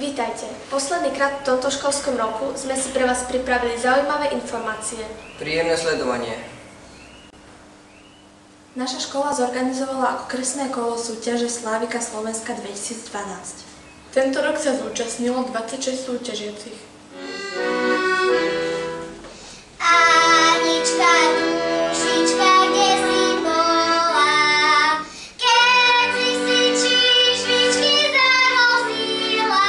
Vítajte. Posledný krát v tomto školskom roku sme si pre vás pripravili zaujímavé informácie. Príjemné sledovanie. Naša škola zorganizovala okresné kolo súťaže Slávika Slovenska 2012. Tento rok sa zúčastnilo 26 súťažiacich. Anička, dušička, kde si bola? Keď si čižvičky zarozila,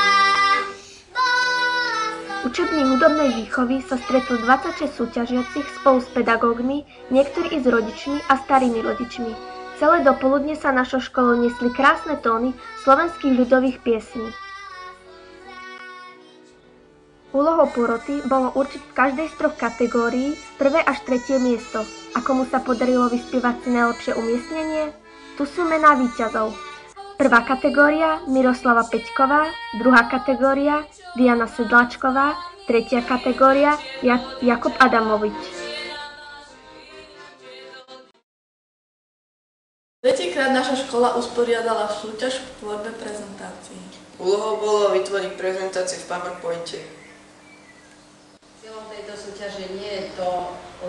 Učební hudobnej výchovy sa stretlo 26 súťažiacich spolu s pedagógmi, niektorí i s rodičmi a starými rodičmi. Celé dopoludne sa našou školou nesli krásne tóny slovenských ľudových piesní. Úlohou poroty bolo určiť v každej z troch kategórií prvé až tretie miesto. A komu sa podarilo vyspievať si najlepšie umiestnenie? Tu sú mená víťazov. Prvá kategória Miroslava Peťková, druhá kategória Diana Sedláčková, tretia kategória Jakub Adamovič. Tretíkrát naša škola usporiadala súťaž v tvorbe prezentácií. Úlohou bolo vytvoriť prezentácie v PowerPointe. Cieľom tejto súťaže nie je to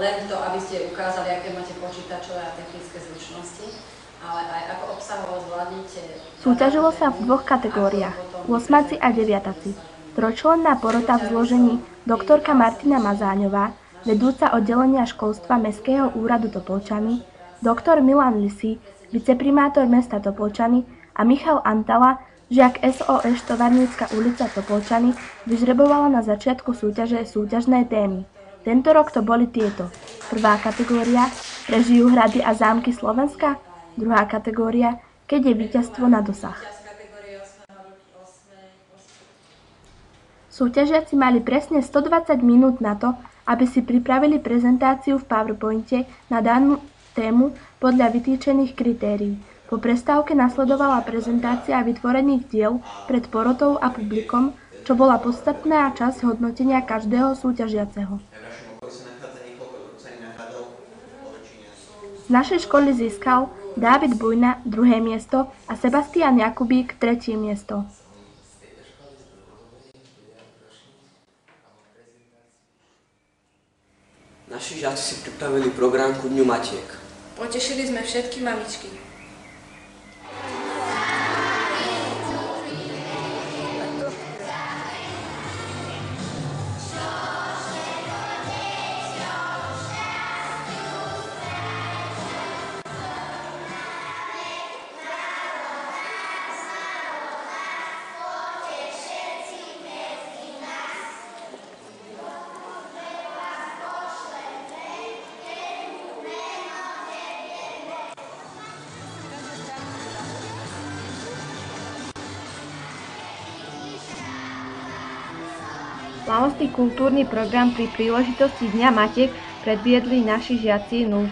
len to, aby ste ukázali, aké máte počítačové a technické zručnosti, ale aj ako obsahovo zvládnete. Súťažilo sa v dvoch kategóriách, 8. a 9. Trojčlenná porota v zložení doktorka Martina Mazáňová, vedúca oddelenia školstva Mestského úradu Topolčany, doktor Milan Lisý, viceprimátor mesta Topolčany a Michal Antala, žiak SOŠ Tovarnícka ulica Topolčany, vyžrebovala na začiatku súťaže súťažné témy. Tento rok to boli tieto. Prvá kategória Prežijú hrady a zámky Slovenska, druhá kategória Keď je víťazstvo na dosah. Súťažiaci mali presne 120 minút na to, aby si pripravili prezentáciu v PowerPointe na danú tému podľa vytýčených kritérií. Po prestávke nasledovala prezentácia vytvorených diel pred porotou a publikom, čo bola podstatná časť hodnotenia každého súťažiaceho. Z našej školy získal Dávid Bujna druhé miesto a Sebastian Jakubík tretie miesto. Naši žiaci si pripravili program ku Dňu matiek. Potešili sme všetky mamičky. Slávnostný kultúrny program pri príležitosti Dňa matiek predviedli naši žiaci 0.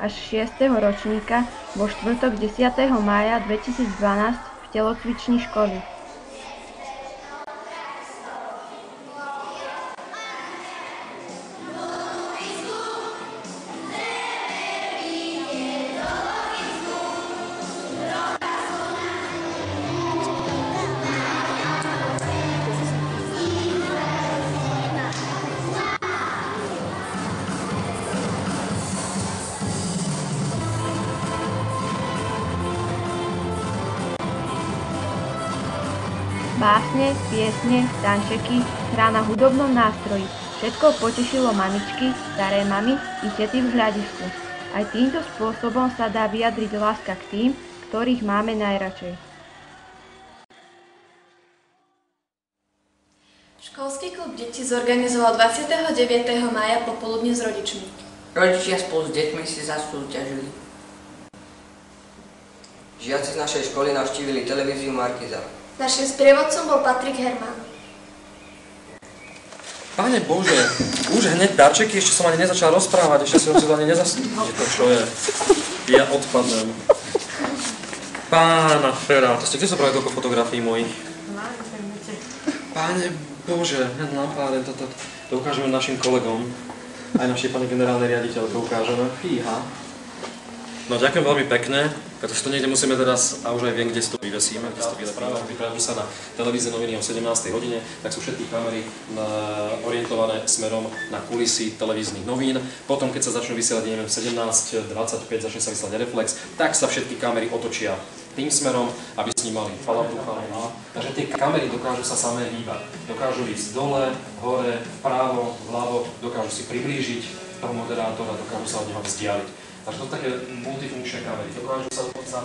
až 6. ročníka vo štvrtok 10. mája 2012 v telocvični školy. Básne, piesne, tančeky, hra na hudobnom nástroji. Všetko potešilo mamičky, staré mamy i tety v hľadisku. Aj týmto spôsobom sa dá vyjadriť láska k tým, ktorých máme najradšej. Školský klub detí zorganizoval 29. mája popoludne s rodičmi. Rodičia spolu s deťmi si zasúťažili. Žiaci z našej školy navštívili televíziu Markíza. Naším sprievodcom bol Patrik Herman. Pane Bože, už hneď darčeky, ešte som ani nezačal rozprávať, ešte som si to ani nezaslúžil. To čo je? Ja odpadnem. Pána Fera, to ste kde zobrali toľko fotografií mojich? Pane Bože, hneď na páre, to ukážeme našim kolegom. Aj našej pani generálnej riaditeľke ukážeme. Fíha. No ďakujem veľmi pekne, pretože to niekde musíme teraz, a už aj viem, kde si to vyvesíme, kde si to vylepíme. Pripravujú sa na televízne noviny o 17. hodine, tak sú všetky kamery orientované smerom na kulisy televíznych novín. Potom, keď sa začnú vysielať, neviem, 17:25 začne sa vysielať Reflex, tak sa všetky kamery otočia tým smerom, aby s ním mali falatu. Takže tie kamery dokážu sa samé hýbať. Dokážu ísť dole, hore, vpravo, vľavo, dokážu si priblížiť toho moderátora, dokážu sa od neho vzdialiť. Takže to sú také multifunkčné kamery. Dokážu sa dokonca...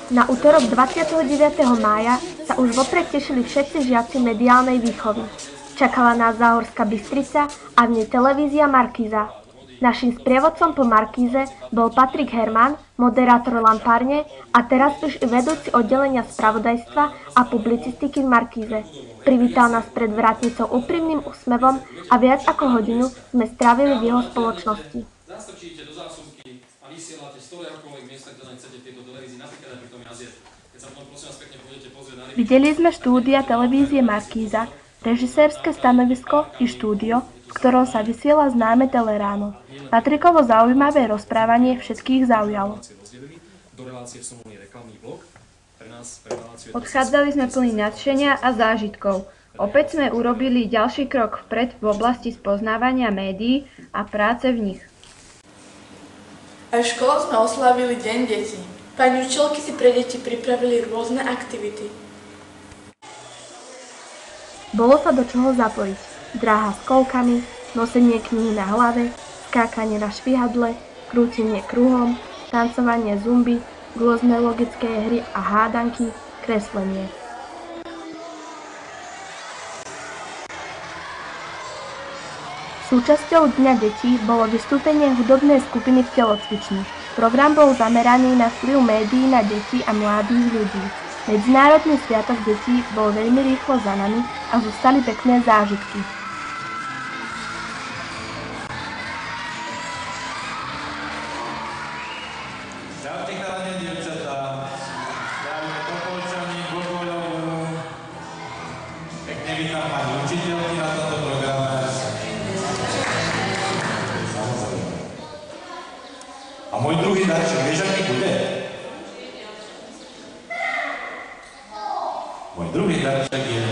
Na útorok 29. mája sa už vopred tešili všetci žiaci mediálnej výchovy. Čakala nás Záhorská Bystrica a v nej televízia Markíza. Naším sprievodcom po Markíze bol Patrik Herman, moderátor Lampárne a teraz už i vedúci oddelenia spravodajstva a publicistiky v Markíze. Privítal nás pred vrátnicou úprimným úsmevom a viac ako hodinu sme strávili v jeho spoločnosti. Zastrčíte do zásuvky a vysielate z ktoréhokoľvek miesta, kde chcete v tejto televízii, napríklad aj pri tom jazyre. Keď sa potom prosím vás pekne pôjdete pozrieť na Videli sme štúdia televízie Markíza, režisérske stanovisko i štúdio, v ktorom sa vysiela známe Teleráno. Patrikovo zaujímavé rozprávanie všetkých zaujalo. Odchádzali sme plní nadšenia a zážitkov. Opäť sme urobili ďalší krok vpred v oblasti spoznávania médií a práce v nich. Aj v škole sme oslávili Deň detí. Pani učiteľky si pre deti pripravili rôzne aktivity. Bolo sa do čoho zapojiť. Dráha s kolkami, nosenie knihy na hlave, skákanie na švihadle, krútenie kruhom, tancovanie zumby, rôzne logické hry a hádanky, kreslenie. Súčasťou Dňa detí bolo vystúpenie hudobnej skupiny v telocvični. Program bol zameraný na vplyv médií na deti a mladých ľudí. Medzinárodný sviatok detí bol veľmi rýchlo za nami a zostali pekné zážitky. Čaute chalani, dievčatá. Zdravíme Topolčany, Gogoľovú. Pekne vítam pani učiteľky na tomto programe. A môj druhý darček, vieš, aký bude? Môj druhý darček je...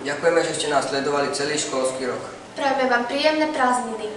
Ďakujeme, že ste nás sledovali celý školský rok. Prajeme vám príjemné prázdniny.